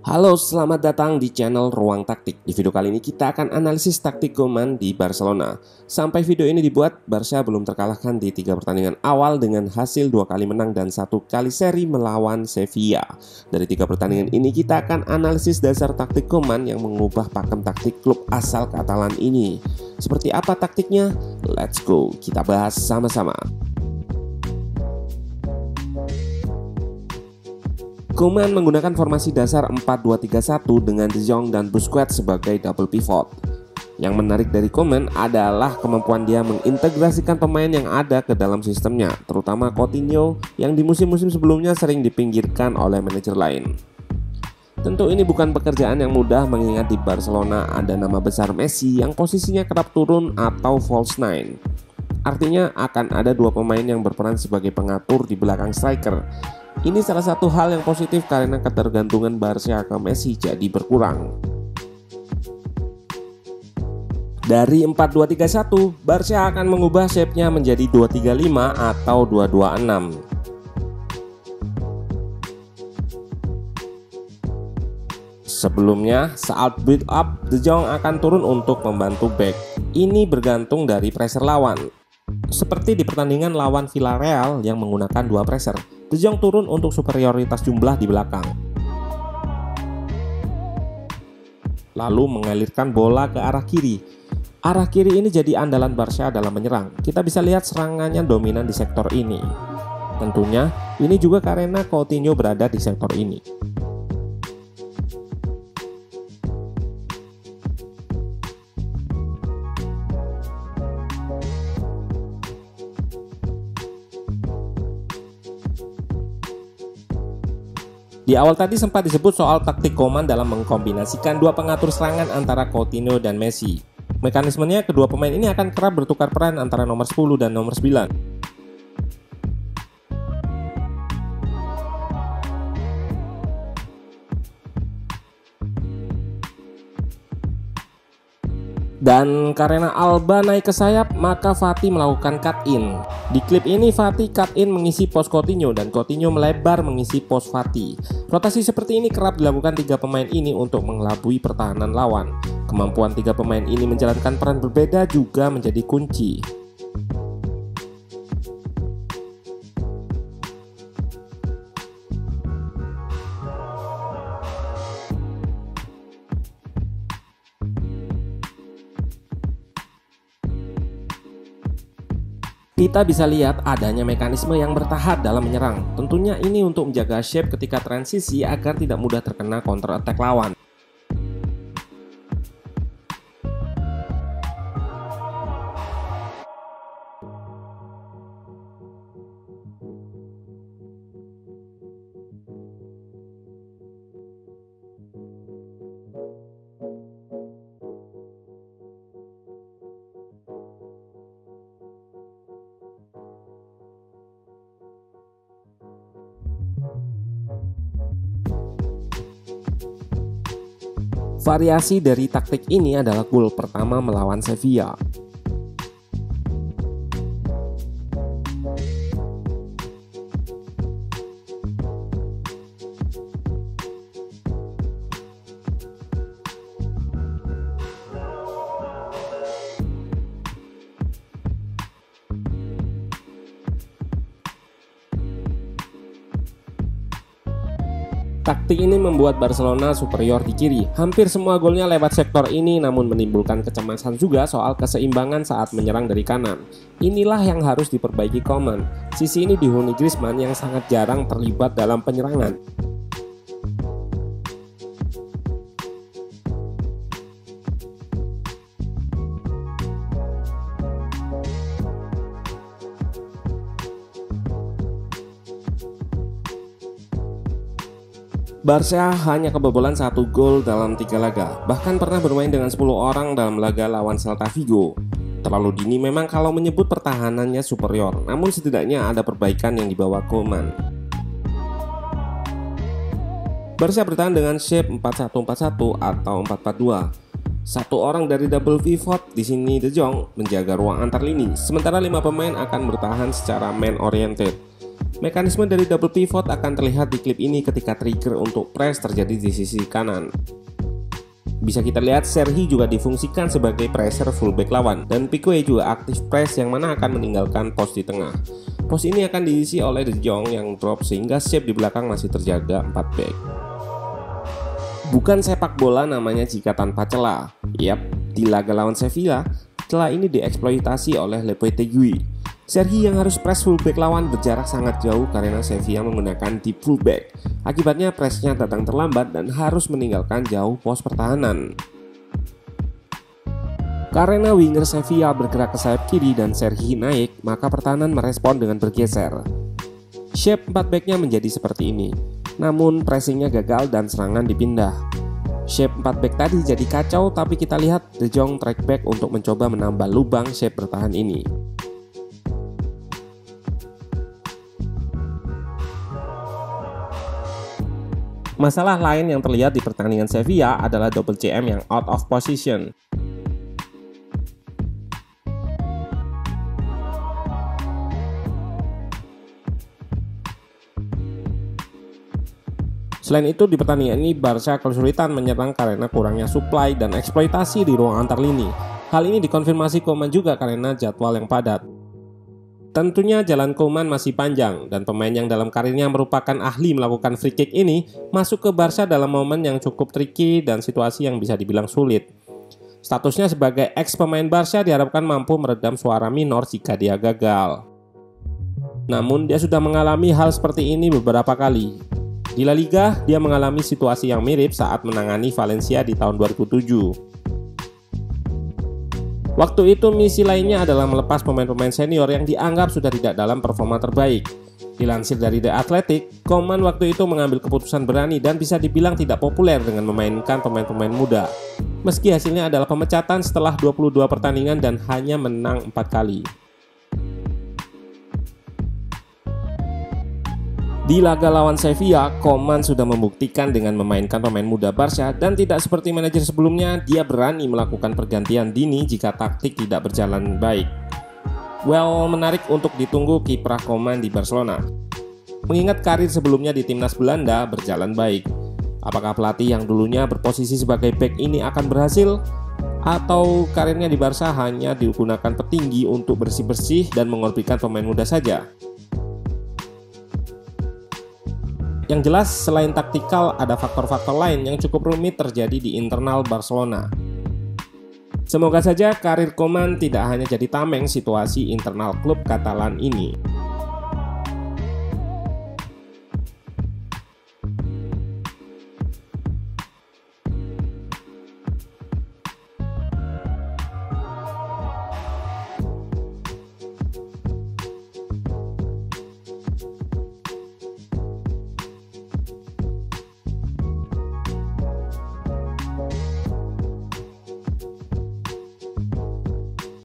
Halo, selamat datang di channel Ruang Taktik. Di video kali ini kita akan analisis taktik Koeman di Barcelona. Sampai video ini dibuat, Barca belum terkalahkan di 3 pertandingan awal dengan hasil 2 kali menang dan 1 kali seri melawan Sevilla. Dari 3 pertandingan ini kita akan analisis dasar taktik Koeman yang mengubah pakem taktik klub asal Katalan ini. Seperti apa taktiknya? Let's go, kita bahas sama-sama. Koeman menggunakan formasi dasar 4-2-3-1 dengan De Jong dan Busquets sebagai double pivot. Yang menarik dari Koeman adalah kemampuan dia mengintegrasikan pemain yang ada ke dalam sistemnya, terutama Coutinho yang di musim-musim sebelumnya sering dipinggirkan oleh manajer lain. Tentu ini bukan pekerjaan yang mudah mengingat di Barcelona ada nama besar Messi yang posisinya kerap turun atau false nine. Artinya akan ada 2 pemain yang berperan sebagai pengatur di belakang striker. Ini salah satu hal yang positif karena ketergantungan Barca ke Messi jadi berkurang. Dari 4-2-3-1, Barca akan mengubah shape-nya menjadi 2-3-5 atau 2-2-6. Sebelumnya, saat build up, De Jong akan turun untuk membantu back. Ini bergantung dari pressure lawan. Seperti di pertandingan lawan Villarreal yang menggunakan 2 pressure, De Jong turun untuk superioritas jumlah di belakang, lalu mengalirkan bola ke arah kiri. Arah kiri ini jadi andalan Barca dalam menyerang. Kita bisa lihat serangannya dominan di sektor ini. Tentunya ini juga karena Coutinho berada di sektor ini. Di awal tadi sempat disebut soal taktik Koeman dalam mengkombinasikan 2 pengatur serangan antara Coutinho dan Messi. Mekanismenya kedua pemain ini akan kerap bertukar peran antara nomor 10 dan nomor 9. Dan karena Alba naik ke sayap, maka Fati melakukan cut in. Di klip ini Fati cut in mengisi pos Coutinho dan Coutinho melebar mengisi pos Fati. Rotasi seperti ini kerap dilakukan 3 pemain ini untuk mengelabui pertahanan lawan. Kemampuan 3 pemain ini menjalankan peran berbeda juga menjadi kunci. Kita bisa lihat adanya mekanisme yang bertahap dalam menyerang. Tentunya ini untuk menjaga shape ketika transisi agar tidak mudah terkena counter attack lawan. Variasi dari taktik ini adalah gol pertama melawan Sevilla. Taktik ini membuat Barcelona superior di kiri. Hampir semua golnya lewat sektor ini, namun menimbulkan kecemasan juga soal keseimbangan saat menyerang dari kanan. Inilah yang harus diperbaiki Koeman. Sisi ini dihuni Griezmann yang sangat jarang terlibat dalam penyerangan. Barca hanya kebobolan 1 gol dalam 3 laga, bahkan pernah bermain dengan 10 orang dalam laga lawan Celta Vigo. Terlalu dini memang kalau menyebut pertahanannya superior, namun setidaknya ada perbaikan yang dibawa Koeman. Barca bertahan dengan shape 4-1-4-1 atau 4-4-2. 1 orang dari double pivot, di sini De Jong, menjaga ruang antar lini, sementara 5 pemain akan bertahan secara man oriented. Mekanisme dari double pivot akan terlihat di klip ini ketika trigger untuk press terjadi di sisi kanan. Bisa kita lihat Serhi juga difungsikan sebagai presser fullback lawan, dan Pique juga aktif press yang mana akan meninggalkan pos di tengah. Pos ini akan diisi oleh De Jong yang drop sehingga shape di belakang masih terjaga 4 back. Bukan sepak bola namanya jika tanpa celah. Yap, di laga lawan Sevilla, celah ini dieksploitasi oleh Lopetegui. Serhi yang harus press fullback lawan berjarak sangat jauh karena Sevilla menggunakan deep fullback. Akibatnya pressnya datang terlambat dan harus meninggalkan jauh pos pertahanan. Karena winger Sevilla bergerak ke sayap kiri dan Serhi naik, maka pertahanan merespon dengan bergeser. Shape 4 backnya menjadi seperti ini. Namun pressingnya gagal dan serangan dipindah. Shape 4 back tadi jadi kacau, tapi kita lihat De Jong track back untuk mencoba menambah lubang shape bertahan ini. Masalah lain yang terlihat di pertandingan Sevilla adalah double CM yang out of position. Selain itu, di pertandingan ini Barca kesulitan menyerang karena kurangnya supply dan eksploitasi di ruang antar lini. Hal ini dikonfirmasi Koeman juga karena jadwal yang padat. Tentunya jalan Koeman masih panjang, dan pemain yang dalam karirnya merupakan ahli melakukan free kick ini masuk ke Barca dalam momen yang cukup tricky dan situasi yang bisa dibilang sulit. Statusnya sebagai ex pemain Barca diharapkan mampu meredam suara minor jika dia gagal. Namun dia sudah mengalami hal seperti ini beberapa kali. Di La Liga, dia mengalami situasi yang mirip saat menangani Valencia di tahun 2007. Waktu itu misi lainnya adalah melepas pemain-pemain senior yang dianggap sudah tidak dalam performa terbaik. Dilansir dari The Athletic, Koeman waktu itu mengambil keputusan berani dan bisa dibilang tidak populer dengan memainkan pemain-pemain muda. Meski hasilnya adalah pemecatan setelah 22 pertandingan dan hanya menang 4 kali. Di laga lawan Sevilla, Koeman sudah membuktikan dengan memainkan pemain muda Barca dan tidak seperti manajer sebelumnya, dia berani melakukan pergantian dini jika taktik tidak berjalan baik. Well, menarik untuk ditunggu kiprah Koeman di Barcelona. Mengingat karir sebelumnya di timnas Belanda berjalan baik. Apakah pelatih yang dulunya berposisi sebagai back ini akan berhasil? Atau karirnya di Barca hanya digunakan petinggi untuk bersih-bersih dan mengorbitkan pemain muda saja? Yang jelas, selain taktikal, ada faktor-faktor lain yang cukup rumit terjadi di internal Barcelona. Semoga saja karir Koeman tidak hanya jadi tameng situasi internal klub Katalan ini.